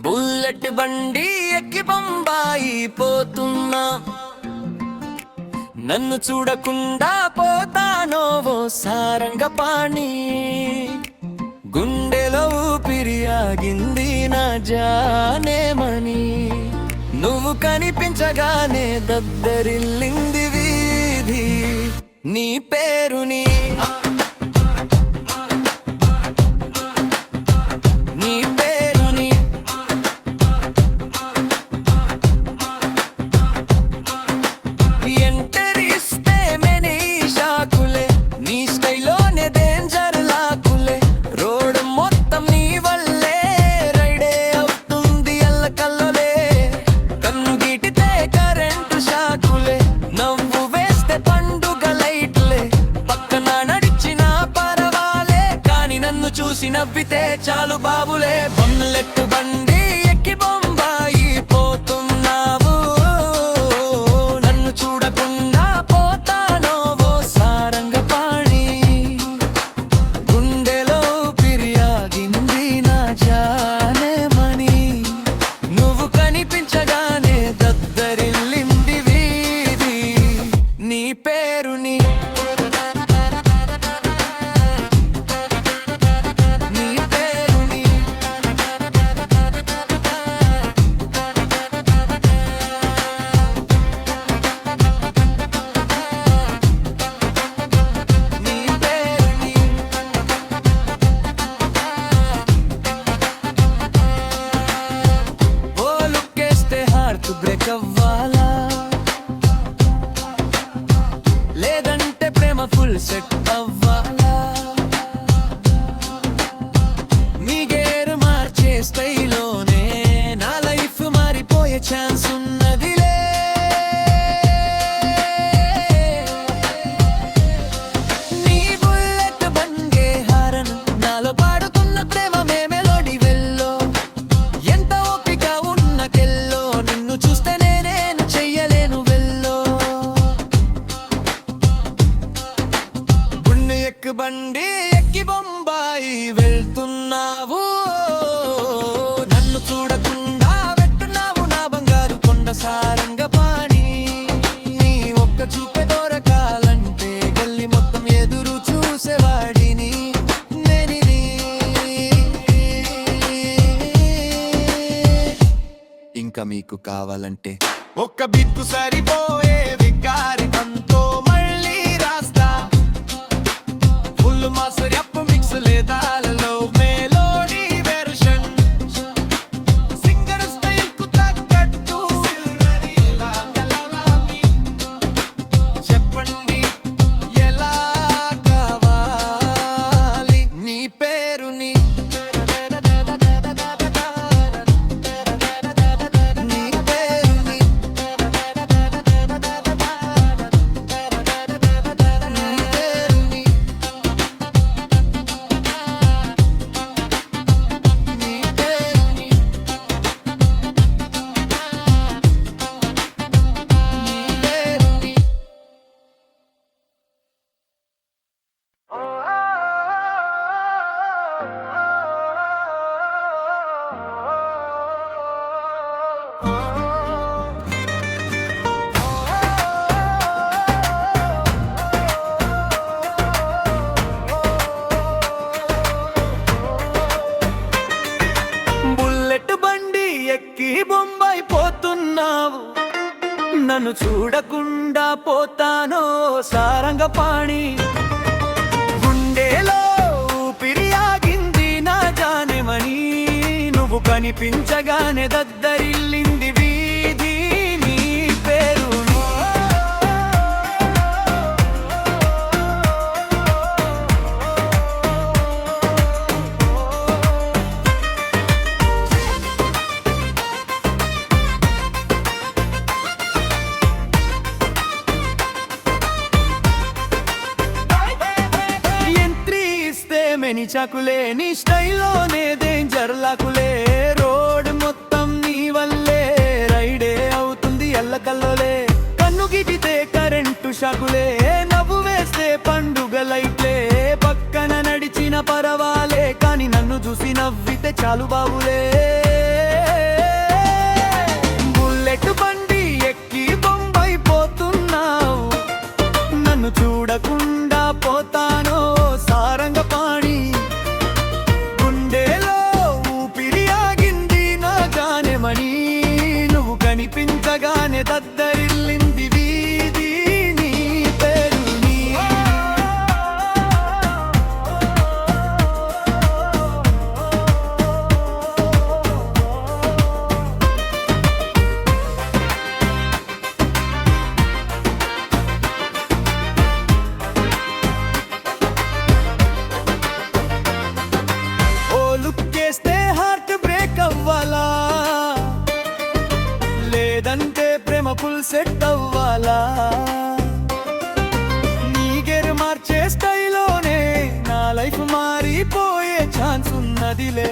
Bullet బండి ఎక్కి బొంబాయి పోతున్నా, నన్ను చూడకుండా పోతానో ఓ సారంగపాణి. గుండెలో ఊపిరి ఆగింది నా జానేమని, నువ్వు కనిపించగానే దద్దరిల్లింది వీధి నీ పేరుని. చూసి నవ్వితే చాలు బాబులే, బొమ్మలెట్టు బండి ఎక్కి బొంబాయి పోతున్నావు, నన్ను చూడకుండా పోతానో ఓ సారంగపాణి. గుండెలో పిరియాగింది నా జానేమని, నువ్వు కనిపించగానే దద్దరిల్లింది వీధి నీ పేరుని. బ్రేక్ అవ్వాలా లేదంటే ప్రేమ ఫుల్ సెట్ అవ్వాలా, మీ గేరు మార్చే స్టైల్లోనే నా లైఫ్ మారిపోయే ఛాన్స్ ఉన్నదిలే. నీ బుల్లెట్ బంగే హారన్ నాలో పాడుతున్న ప్రేమ మెలోడీ వెల్లో, ఎంత ఓపిక ఉన్న కెల్లో నిన్ను చూస్తే నేను చెయ్యలేను వెల్లో. గుండె ఎక్కి బండి ఎక్కి బొంబాయి వెళ్తున్నావు, నన్ను చూడకుండా పెట్టున్నావు నా బంగారు కొండ సారంగపాణి. నీ ఒక్క చూపే దొరకాలంటే గల్లి మొత్తం ఎదురు చూసేవాడిని నేనిది. ఇంకా మీకు కావాలంటే ఒక్క బిట్టు సరిపోయే వికారి అంతో మళ్ళీ రాస్తా, ఫుల్ మాస్ రప్ మిక్స్ లేదా love melody version, singer style కు తగ్గట్టు చెప్పండి ఎలా కావాలి నీ పేరుని. ఎక్కి బొంబాయి పోతున్నావు, నన్ను చూడకుండా పోతానో సారంగపాణి. గుండెలో ఊపిరి ఆగింది నా జానేమని, నువ్వు కనిపించగానే దద్దరిల్లింది వీధి నీ పేరు. మెని చాకులే నీ స్టైల్లోనే డేంజర్ లాకులే, రోడ్ మొత్తం నీ వల్లే రైడే అవుతుంది ఎల్లకల్లోలే. కన్ను గిటితే కరెంటు షాకులే, నవ్వు వేస్తే పండుగ లైట్లే, పక్కన నడిచిన పరవాలే కానీ నన్ను చూసి నవ్వితే చాలు బాబులే. బుల్లెట్ బండి ఎక్కి బొంబాయి పోతున్నావు, నన్ను చూడకుండా పోతానో సారంగపాణి. గుండెలో ఊపిరి ఆగింది నా గానెమణి, నువ్వు కనిపించగానే దద్దరిల్లింది వీధి నీ పేరుని. ఓ లుక్కేస్తే హార్ట్ బ్రేక్ అవ్వాలా, లేదంటే ప్రేమ ఫుల్ సెట్ అవ్వాలా. నీ గేర్ మార్చే స్టైలోనే నా లైఫ్ మారిపోయే ఛాన్స్ ఉన్నదిలే.